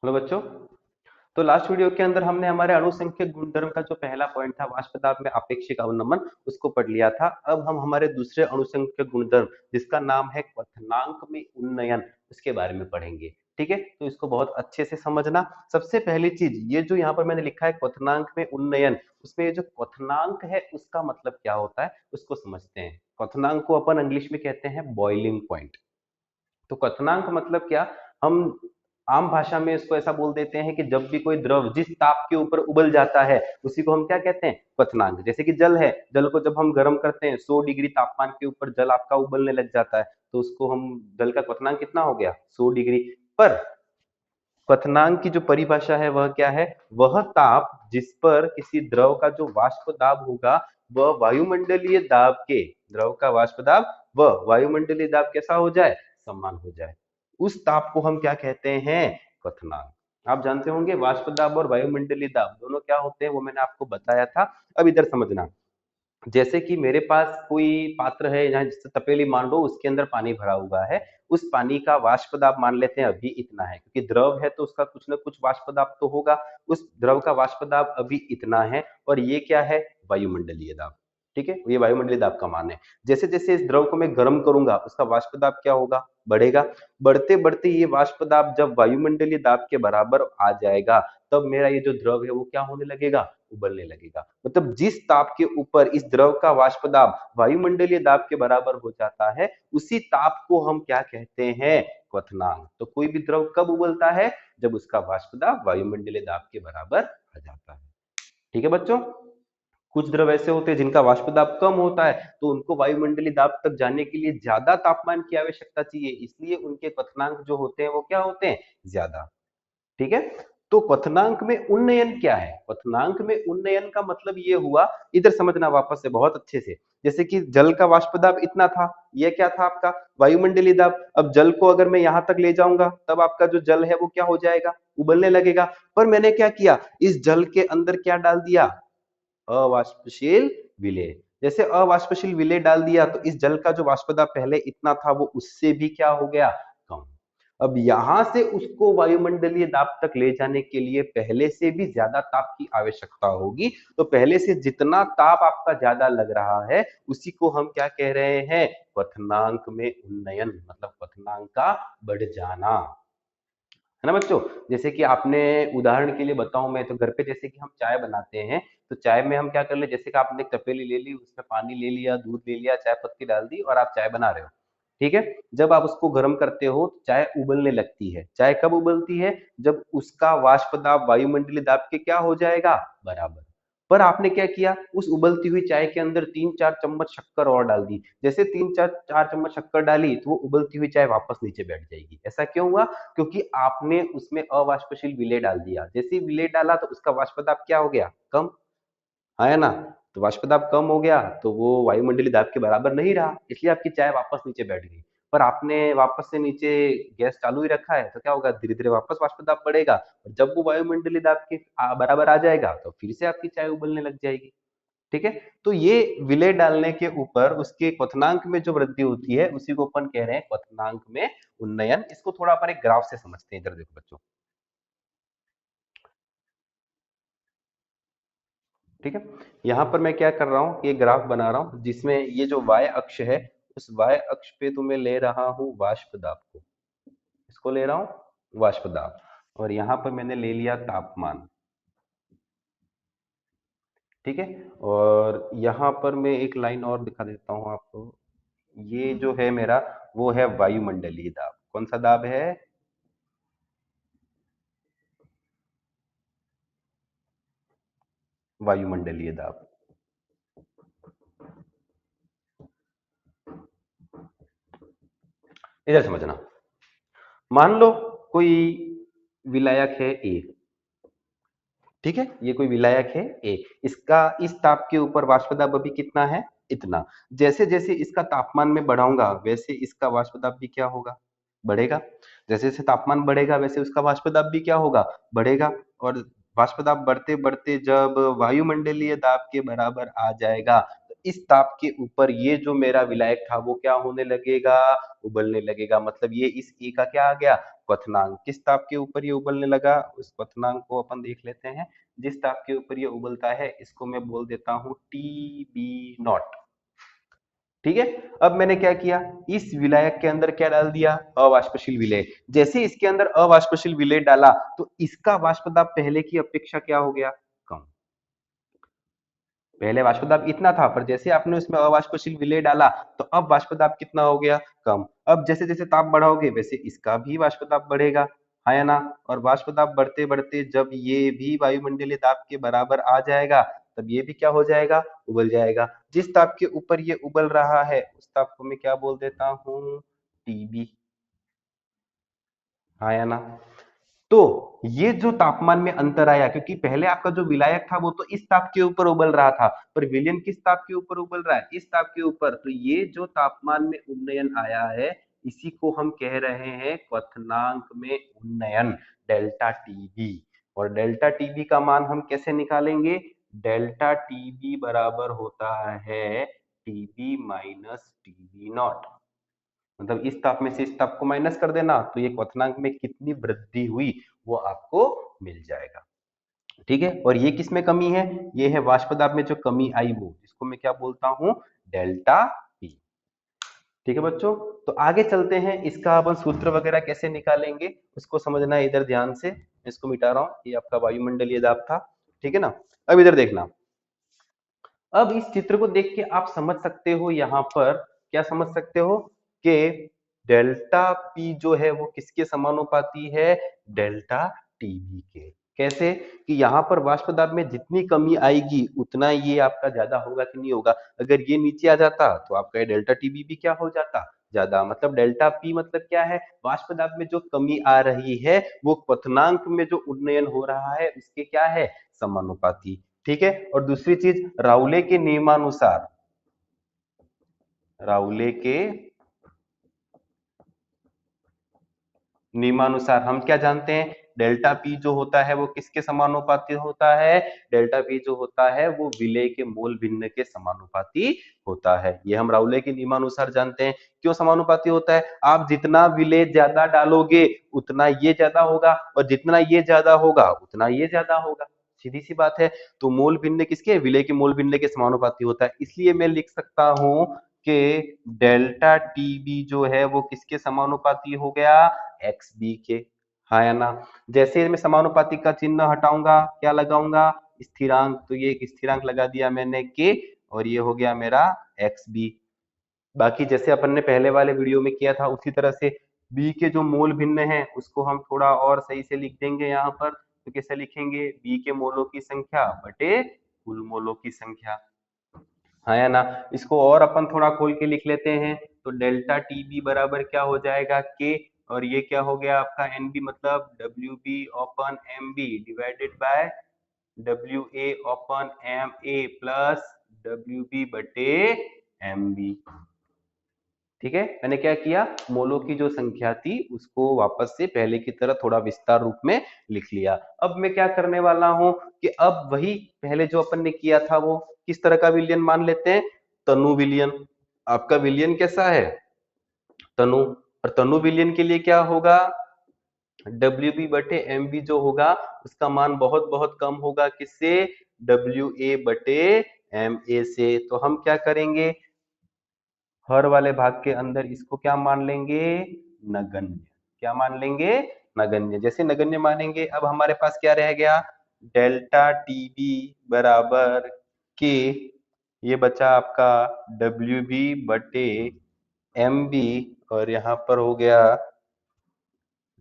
Hello बच्चों। तो last video के अंदर हमने हमारे अणुसंख्यक गुणधर्म का जो पहला पॉइंट था वाष्प दाब में आपेक्षिक अवनमन उसको पढ़ लिया था। अब हम हमारे दूसरे अणुसंख्यक गुणधर्म जिसका नाम है क्वथनांक में उन्नयन उसके बारे में पढ़ेंगे। ठीक है, तो इसको बहुत अच्छे से समझना। सबसे पहली चीज ये जो यहाँ पर मैंने लिखा है क्वथनांक में उन्नयन, उसमें ये जो क्वथनांक है उसका मतलब क्या होता है उसको समझते हैं। क्वथनांक को अपन इंग्लिश में कहते हैं बॉइलिंग पॉइंट। तो क्वथनांक मतलब क्या, हम आम भाषा में इसको ऐसा बोल देते हैं कि जब भी कोई द्रव जिस ताप के ऊपर उबल जाता है उसी को हम क्या कहते हैं, क्वथनांक। जैसे कि जल है, जल को जब हम गर्म करते हैं 100 डिग्री तापमान के ऊपर जल आपका उबलने लग जाता है, तो उसको हम जल का क्वथनांक कितना हो गया, 100 डिग्री। पर क्वथनांक की जो परिभाषा है वह क्या है, वह ताप जिस पर किसी द्रव का जो वाष्प दाब होगा वह वायुमंडलीय दाब के, द्रव का वाष्प दाब वह वायुमंडलीय दाब कैसा हो जाए, समान हो जाए, उस ताप को हम क्या कहते हैं, क्वथनांक। आप जानते होंगे वाष्प दाब और वायुमंडलीय दाब दोनों क्या होते हैं, वो मैंने आपको बताया था। अब इधर समझना। जैसे कि मेरे पास कोई पात्र है, यहाँ जैसे तपेली मान लो, उसके अंदर पानी भरा हुआ है। उस पानी का वाष्प दाब मान लेते हैं अभी इतना है, क्योंकि द्रव है तो उसका कुछ ना कुछ वाष्प दाब तो होगा। उस द्रव का वाष्प दाब अभी इतना है, और ये क्या है, वायुमंडलीय दाब। ठीक है, ये वायुमंडलीय दाब का मान है। जैसे जैसे इस द्रव को मैं गर्म करूंगा उसका वाष्प दाब क्या होगा, बढ़ेगा। बढ़ते बढ़ते ये वाष्प दाब जब वायुमंडलीय दाब के बराबर आ जाएगा, तब मेरा ये जो द्रव है वो क्या होने लगेगा, उबलने लगेगा। मतलब जिस ताप के ऊपर इस द्रव का वाष्प दाब वायुमंडलीय दाब के बराबर हो जाता है, उसी ताप को हम क्या कहते हैं, क्वथनांक। तो कोई भी द्रव कब उबलता है, जब उसका वाष्प दाब वायुमंडलीय दाब के बराबर आ जाता है। ठीक है बच्चों। कुछ द्रव ऐसे होते हैं जिनका वाष्प दाब कम होता है, तो उनको वायुमंडलीय दाब तक जाने के लिए ज्यादा तापमान की आवश्यकता चाहिए, इसलिए उनके क्वथनांक जो होते हैं वो क्या होते हैं, ज्यादा। ठीक है। तो क्वथनांक में उन्नयन क्या है, क्वथनांक में उन्नयन का मतलब ये हुआ, इधर समझना वापस से बहुत अच्छे से। जैसे कि जल का वाष्प दाब इतना था, ये क्या था आपका, वायुमंडलीय दाब। अब जल को अगर मैं यहां तक ले जाऊंगा तब आपका जो जल है वो क्या हो जाएगा, उबलने लगेगा। पर मैंने क्या किया, इस जल के अंदर क्या डाल दिया, अवाष्पशील विलेय। जैसे अवाष्पशील विलेय डाल दिया तो इस जल का जो वाष्प दाब पहले इतना था वो उससे भी क्या हो गया, कम। अब यहां से उसको वायुमंडलीय दाब तक ले जाने के लिए पहले से भी ज्यादा ताप की आवश्यकता होगी। तो पहले से जितना ताप आपका ज्यादा लग रहा है उसी को हम क्या कह रहे हैं, क्वथनांक में उन्नयन, मतलब क्वथनांक का बढ़ जाना, है ना बच्चों। जैसे कि आपने, उदाहरण के लिए बताऊं मैं, तो घर पे जैसे कि हम चाय बनाते हैं, तो चाय में हम क्या कर ले, जैसे कि आपने एक तपेली ले ली, उसमें पानी ले लिया, दूध ले लिया, चाय पत्ती डाल दी और आप चाय बना रहे हो। ठीक है। जब आप उसको गर्म करते हो तो चाय उबलने लगती है। चाय कब उबलती है, जब उसका वाष्प दाब वायुमंडलीय दाब के क्या हो जाएगा, बराबर। पर आपने क्या किया, उस उबलती हुई चाय के अंदर 3-4 चम्मच शक्कर और डाल दी। जैसे 3-4 चम्मच शक्कर डाली तो वो उबलती हुई चाय वापस नीचे बैठ जाएगी। ऐसा क्यों हुआ, क्योंकि आपने उसमें अवाष्पशील विलेय डाल दिया। जैसे ही विलेय डाला तो उसका वाष्प दाब क्या हो गया, कम, है ना। तो वाष्प दाब कम हो गया तो वो वायुमंडलीय दाब के बराबर नहीं रहा, इसलिए आपकी चाय वापस नीचे बैठ गई। पर आपने वापस से नीचे गैस चालू ही रखा है तो क्या होगा, धीरे धीरे वापस वाष्प दाब बढ़ेगा, और जब वो वायुमंडलीय दाब के बराबर आ जाएगा तो फिर से आपकी चाय उबलने लग जाएगी। ठीक है। तो ये विलेय डालने के ऊपर उसके क्वथनांक में जो वृद्धि होती है उसी को अपन कह रहे हैं क्वथनांक में उन्नयन। इसको थोड़ा अपन एक ग्राफ से समझते हैं। इधर देखो बच्चों। ठीक है। यहाँ पर मैं क्या कर रहा हूँ, ये ग्राफ बना रहा हूँ जिसमें ये जो y अक्ष है, उस y अक्ष पे तो मैं ले रहा हूँ वाष्प दाब को, इसको ले रहा हूँ वाष्प दाब, और यहाँ पर मैंने ले लिया तापमान। ठीक है। और यहाँ पर मैं एक लाइन और दिखा देता हूँ आपको, ये जो है मेरा, वो है वायुमंडलीय दाब। कौन सा दाब है, वायुमंडलीय दाब। इधर समझना। मान लो कोई विलायक है ए। ठीक है, ये कोई विलायक है ए, इसका इस ताप के ऊपर वाष्प दाब अभी कितना है, इतना। जैसे जैसे इसका तापमान में बढ़ाऊंगा वैसे इसका वाष्प दाब भी क्या होगा, बढ़ेगा। जैसे जैसे तापमान बढ़ेगा वैसे उसका वाष्प दाब भी क्या होगा, बढ़ेगा। और वाष्प दाब बढ़ते बढ़ते जब वायुमंडलीय दाब के बराबर आ जाएगा, इस ताप के ऊपर ये जो मेरा विलायक था वो क्या होने लगेगा, उबलने लगेगा। मतलब ये इस ए का क्या आ गया, क्वथनांक। किस ताप के ऊपर ये उबलने लगा, उस क्वथनांक को अपन देख लेते हैं। जिस ताप के ऊपर ये उबलता है इसको मैं बोल देता हूं टी बी नॉट। ठीक है। अब मैंने क्या किया, इस विलायक के अंदर क्या डाल दिया, अवाष्पशील विलेय। जैसे इसके अंदर अवाष्पशील विलेय डाला तो इसका वाष्प दाब पहले की अपेक्षा क्या हो गया, कम। पहले वाष्प दाब इतना था, पर जैसे आपने उसमें अवाष्पशील विलेय डाला तो अब वाष्प दाब कितना हो गया, कम। अब जैसे जैसे ताप बढ़ाओगे वैसे इसका भी वाष्प दाब बढ़ेगा, है या ना। और वाष्प दाब बढ़ते बढ़ते जब ये भी वायुमंडलीय दाब के बराबर आ जाएगा तब ये भी क्या हो जाएगा, उबल जाएगा। जिस ताप के ऊपर ये उबल रहा है उस ताप को मैं क्या बोल देता हूँ, टीबी, हाँ या ना। तो ये जो तापमान में अंतर आया, क्योंकि पहले आपका जो विलायक था वो तो इस ताप के ऊपर उबल रहा था, पर विलयन किस ताप के ऊपर उबल रहा है, इस ताप के ऊपर। तो ये जो तापमान में उन्नयन आया है इसी को हम कह रहे हैं क्वथनांक में उन्नयन, डेल्टा टीबी। और डेल्टा टीबी का मान हम कैसे निकालेंगे, डेल्टा टीबी बराबर होता है टीबी माइनस टीबी नॉट। मतलब इस ताप में से इस ताप को माइनस कर देना तो ये क्वथनांक में कितनी वृद्धि हुई वो आपको मिल जाएगा। ठीक है। और ये किस में कमी है, ये है वाष्प दाब में जो कमी आई वो, इसको मैं क्या बोलता हूं, डेल्टा पी। ठीक है बच्चों। तो आगे चलते हैं, इसका अपन सूत्र वगैरह कैसे निकालेंगे उसको समझना है। इधर ध्यान से, मैं इसको मिटा रहा हूं, ये आपका वायुमंडलीय दाब था। ठीक है ना। अब इधर देखना, अब इस चित्र को देख के आप समझ सकते हो, यहाँ पर क्या समझ सकते हो कि डेल्टा पी जो है वो किसके समानुपाती है, डेल्टा टीबी के। कैसे, कि यहाँ पर वाष्प दाब में जितनी कमी आएगी उतना ये आपका ज्यादा होगा कि नहीं होगा। अगर ये नीचे आ जाता तो आपका ये डेल्टा टीबी भी क्या हो जाता, ज्यादा। मतलब डेल्टा पी मतलब क्या है, वाष्प दाब में जो कमी आ रही है वो क्वथनांक में जो उन्नयन हो रहा है उसके क्या है, समानुपाती। ठीक है। और दूसरी चीज, राउले के नियमानुसार, राउले के नियमानुसार हम क्या जानते हैं, डेल्टा पी जो होता है वो किसके समानुपाती होता है, डेल्टा पी जो होता है वो विलेय के मोल भिन्न के समानुपाती होता है। ये हम राउले के नियमानुसार जानते हैं। क्यों समानुपाती होता है, आप जितना विलेय ज्यादा डालोगे उतना ये ज्यादा होगा, और जितना ये ज्यादा होगा उतना ये ज्यादा होगा। सीधी सी बात है। तो मोल भिन्न किसके, विलेय के मोल भिन्न के समानुपाती होता है। इसलिए मैं लिख सकता हूं कि डेल्टा टीबी जो है वो किसके समानुपाती हो गया, एक्स बी के, हाँ या ना। जैसे मैं समानुपाती का चिन्ह हटाऊंगा क्या लगाऊंगा, स्थिरांक। तो ये एक स्थिरांक लगा दिया मैंने के, और ये हो गया मेरा एक्स बी। बाकी जैसे अपन ने पहले वाले वीडियो में किया था उसी तरह से बी के जो मोल भिन्न है उसको हम थोड़ा और सही से लिख देंगे यहाँ पर। तो कैसे लिखेंगे, बी के मोलों की संख्या बटे कुल मोलों की संख्या, हाँ या ना। इसको और अपन थोड़ा खोल के लिख लेते हैं। तो डेल्टा टी बी बराबर क्या हो जाएगा, के, और ये क्या हो गया आपका एन बी, मतलब W B upon M B divided by W A upon M A plus W B बटे एम बी। ठीक है। मैंने क्या किया, मोलों की जो संख्या थी उसको वापस से पहले की तरह थोड़ा विस्तार रूप में लिख लिया। अब मैं क्या करने वाला हूं कि अब वही पहले जो अपन ने किया था वो किस तरह का विलयन मान लेते हैं, तनु विलयन। आपका विलयन कैसा है, तनु। और तनु विलयन के लिए क्या होगा, डब्ल्यू बी बटे एम बी जो होगा उसका मान बहुत बहुत कम होगा, किससे, डब्ल्यू ए बटे एम ए से। तो हम क्या करेंगे, हर वाले भाग के अंदर इसको क्या मान लेंगे, नगण्य। क्या मान लेंगे, नगण्य। जैसे नगण्य मानेंगे अब हमारे पास क्या रह गया, डेल्टा टीबी बराबर के, ये बचा आपका डब्ल्यू बी बटे एम बी, और यहाँ पर हो गया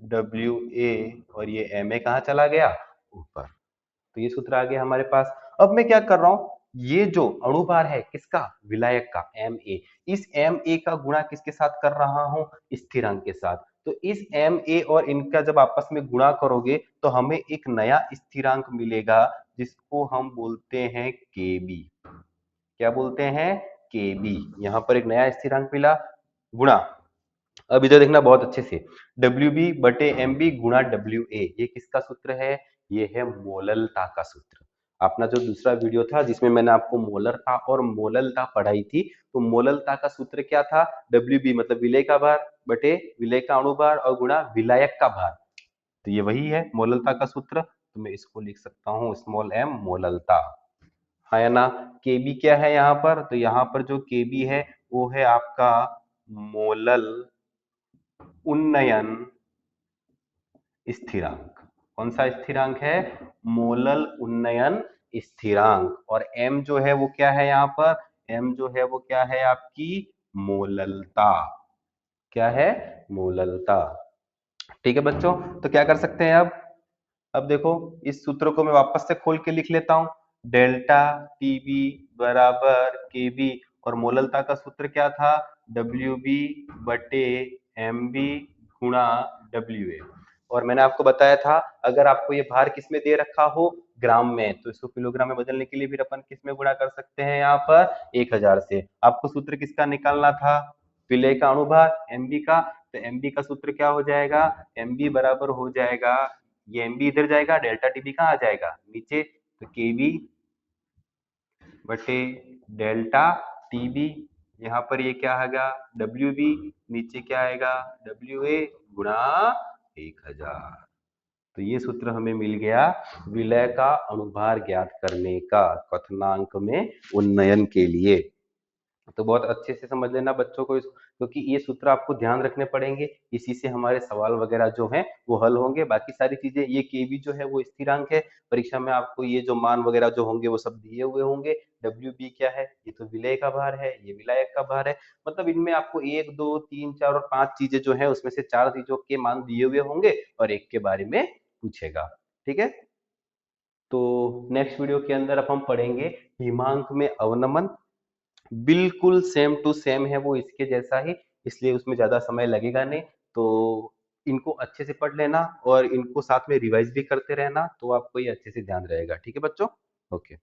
डब्ल्यू ए, और ये एम ए कहाँ चला गया, ऊपर। तो ये सूत्र आ गया हमारे पास। अब मैं क्या कर रहा हूं, ये जो अणुभार है किसका, विलायक का, एम ए, इस एम ए का गुणा किसके साथ कर रहा हूं, स्थिरांक के साथ। तो इस एम ए और इनका जब आपस में गुणा करोगे तो हमें एक नया स्थिरांक मिलेगा जिसको हम बोलते हैं के बी। क्या बोलते हैं, के बी। यहाँ पर एक नया स्थिरांक मिला, गुणा। अब इधर देखना बहुत अच्छे से, डब्ल्यू बी बटे एम बी गुणा डब्ल्यू ए, ये किसका सूत्र है, ये है मोललता का सूत्र। अपना जो दूसरा वीडियो था जिसमें मैंने आपको मोलरता और मोललता पढ़ाई थी, तो मोललता का सूत्र क्या था? WB मतलब विलेय का भार बटे विलेय का अणुभार और गुणा विलायक का भार। तो ये वही है मोललता का सूत्र, तो मैं इसको लिख सकता हूँ स्मॉल m मोललता। हाँ या ना? केबी क्या है यहाँ पर? तो यहाँ पर जो केबी है वो है आपका मोलल उन्नयन स्थिरांक। कौन सा स्थिरांक है? मोलल उन्नयन स्थिरांक। और m जो है वो क्या है यहाँ पर? m जो है वो क्या है आपकी मोललता। क्या है? मोललता। ठीक है बच्चों, तो क्या कर सकते हैं अब देखो इस सूत्र को मैं वापस से खोल के लिख लेता हूं। डेल्टा टीबी बराबर केबी और मोललता का सूत्र क्या था? डब्ल्यूबी बटे एमबी गुणा डब्ल्यूए। और मैंने आपको बताया था अगर आपको ये भार किस में दे रखा हो ग्राम में, तो इसको किलोग्राम में बदलने के लिए फिर अपन किस में गुणा कर सकते हैं यहाँ पर 1000 से। आपको सूत्र किसका निकालना था? विलेय का अणुभार एमबी का। तो एमबी का सूत्र क्या हो जाएगा? एमबी बराबर हो जाएगा, ये एमबी इधर जाएगा, डेल्टा टीबी कहाँ आ जाएगा नीचे, तो केबी बटे डेल्टा टीबी। यहाँ पर ये क्या आएगा? W B. नीचे क्या आएगा? डब्ल्यू ए गुणा 1000। तो ये सूत्र हमें मिल गया विलय का अणुभार ज्ञात करने का क्वथनांक में उन्नयन के लिए। तो बहुत अच्छे से समझ लेना बच्चों को क्योंकि ये सूत्र आपको ध्यान रखने पड़ेंगे, इसी से हमारे सवाल वगैरह जो हैं वो हल होंगे। बाकी सारी चीजें, ये केवी जो है वो स्थिरांक है, परीक्षा में आपको ये जो मान वगैरह जो होंगे वो सब दिए हुए होंगे। डब्ल्यू बी क्या है? ये तो विलेय का भार है, ये विलायक का भार है। मतलब इनमें आपको 1 2 3 4 और 5 चीजें जो है उसमें से 4 चीजों के मान दिए हुए होंगे और एक के बारे में पूछेगा। ठीक है, तो नेक्स्ट वीडियो के अंदर अब हम पढ़ेंगे हिमांक में अवनमन। बिल्कुल सेम टू सेम है वो इसके जैसा ही, इसलिए उसमें ज्यादा समय लगेगा नहीं। तो इनको अच्छे से पढ़ लेना और इनको साथ में रिवाइज भी करते रहना, तो आपको ये अच्छे से ध्यान रहेगा। ठीक है बच्चों? ओके।